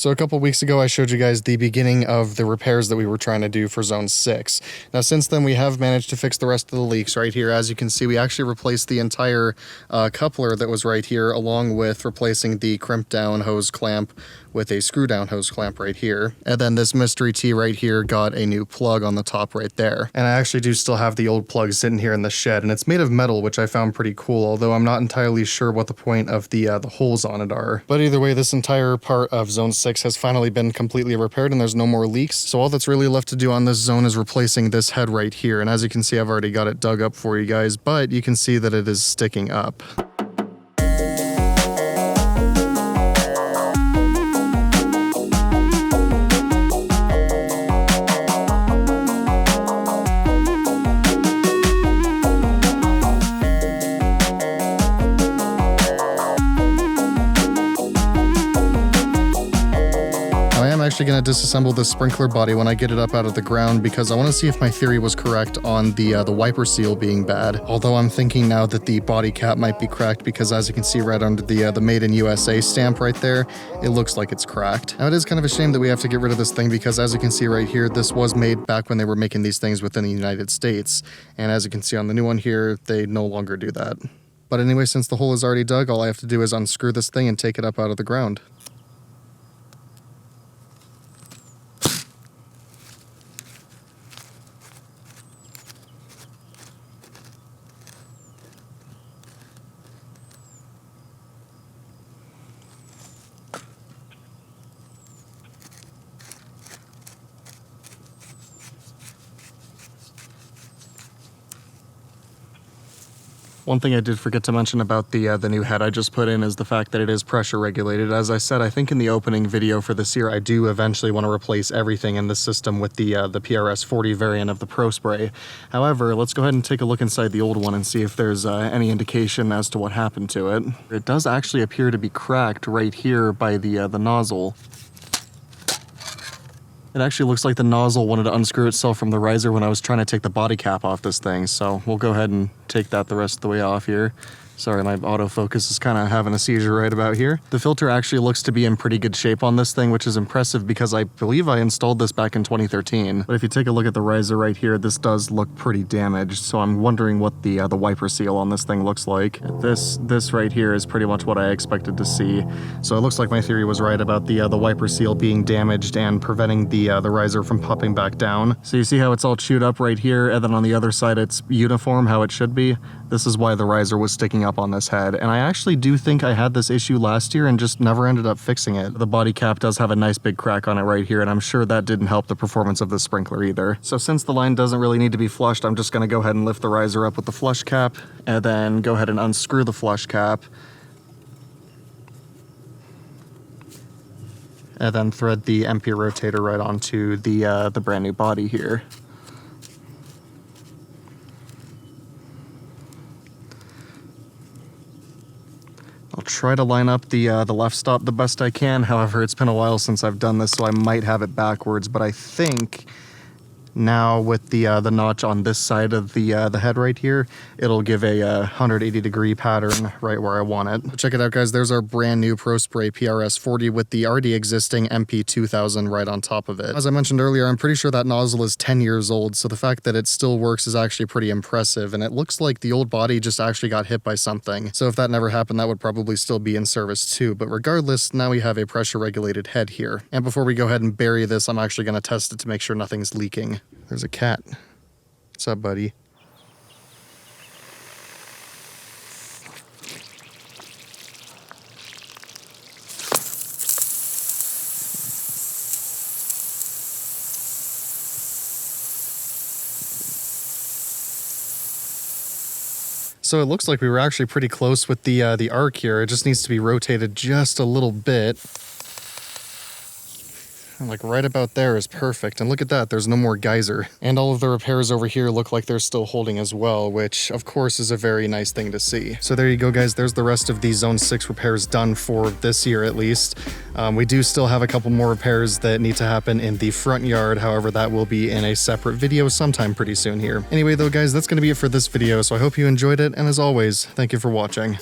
So a couple weeks ago, I showed you guys the beginning of the repairs that we were trying to do for Zone 6. Now, since then, we have managed to fix the rest of the leaks right here. As you can see, we actually replaced the entire coupler that was right here, along with replacing the crimp down hose clamp with a screw down hose clamp right here. And then this mystery T right here got a new plug on the top right there. And I actually do still have the old plug sitting here in the shed, and it's made of metal, which I found pretty cool, although I'm not entirely sure what the point of the holes on it are. But either way, this entire part of Zone 6 has finally been completely repaired and there's no more leaks. So all that's really left to do on this zone is replacing this head right here. And as you can see, I've already got it dug up for you guys, but you can see that it is sticking up. Actually going to disassemble this sprinkler body when I get it up out of the ground, because I want to see if my theory was correct on the wiper seal being bad. Although I'm thinking now that the body cap might be cracked, because as you can see right under the Made in USA stamp right there, it looks like it's cracked. Now it is kind of a shame that we have to get rid of this thing, because as you can see right here, this was made back when they were making these things within the United States. And as you can see on the new one here, they no longer do that. But anyway, since the hole is already dug, all I have to do is unscrew this thing and take it up out of the ground. One thing I did forget to mention about the new head I just put in is the fact that it is pressure regulated. As I said, I think in the opening video for this year, I do eventually want to replace everything in the system with the PRS 40 variant of the Pro Spray. However, let's go ahead and take a look inside the old one and see if there's any indication as to what happened to it. It does actually appear to be cracked right here by the nozzle. It actually looks like the nozzle wanted to unscrew itself from the riser when I was trying to take the body cap off this thing, so we'll go ahead and take that the rest of the way off here. Sorry, my autofocus is kind of having a seizure right about here. The filter actually looks to be in pretty good shape on this thing, which is impressive because I believe I installed this back in 2013. But if you take a look at the riser right here, this does look pretty damaged, so I'm wondering what the wiper seal on this thing looks like. This right here is pretty much what I expected to see. So it looks like my theory was right about the wiper seal being damaged and preventing the riser from popping back down. So you see how it's all chewed up right here, and then on the other side it's uniform how it should be. This is why the riser was sticking up on this head, and I actually do think I had this issue last year and just never ended up fixing it. The body cap does have a nice big crack on it right here, and I'm sure that didn't help the performance of the sprinkler either. So since the line doesn't really need to be flushed, I'm just going to go ahead and lift the riser up with the flush cap, and then go ahead and unscrew the flush cap, and then thread the MP rotator right onto the brand new body here. I'll try to line up the left stop the best I can. However, it's been a while since I've done this, so I might have it backwards, but I think now with the notch on this side of the head right here, it'll give a 180 degree pattern right where I want it. Check it out, guys. There's our brand new Pro Spray PRS 40 with the already existing MP 2000 right on top of it. As I mentioned earlier, I'm pretty sure that nozzle is 10 years old, so the fact that it still works is actually pretty impressive, and it looks like the old body just actually got hit by something. So if that never happened, that would probably still be in service too. But regardless, now we have a pressure regulated head here. And before we go ahead and bury this, I'm actually going to test it to make sure nothing's leaking. There's a cat. What's up, buddy? So it looks like we were actually pretty close with the arc here. It just needs to be rotated just a little bit. And like right about there is perfect. And look at that, there's no more geyser. And all of the repairs over here look like they're still holding as well, which of course is a very nice thing to see. So there you go, guys. There's the rest of the Zone 6 repairs done for this year at least. We do still have a couple more repairs that need to happen in the front yard. However, that will be in a separate video sometime pretty soon here. Anyway though, guys, that's going to be it for this video. So I hope you enjoyed it. And as always, thank you for watching.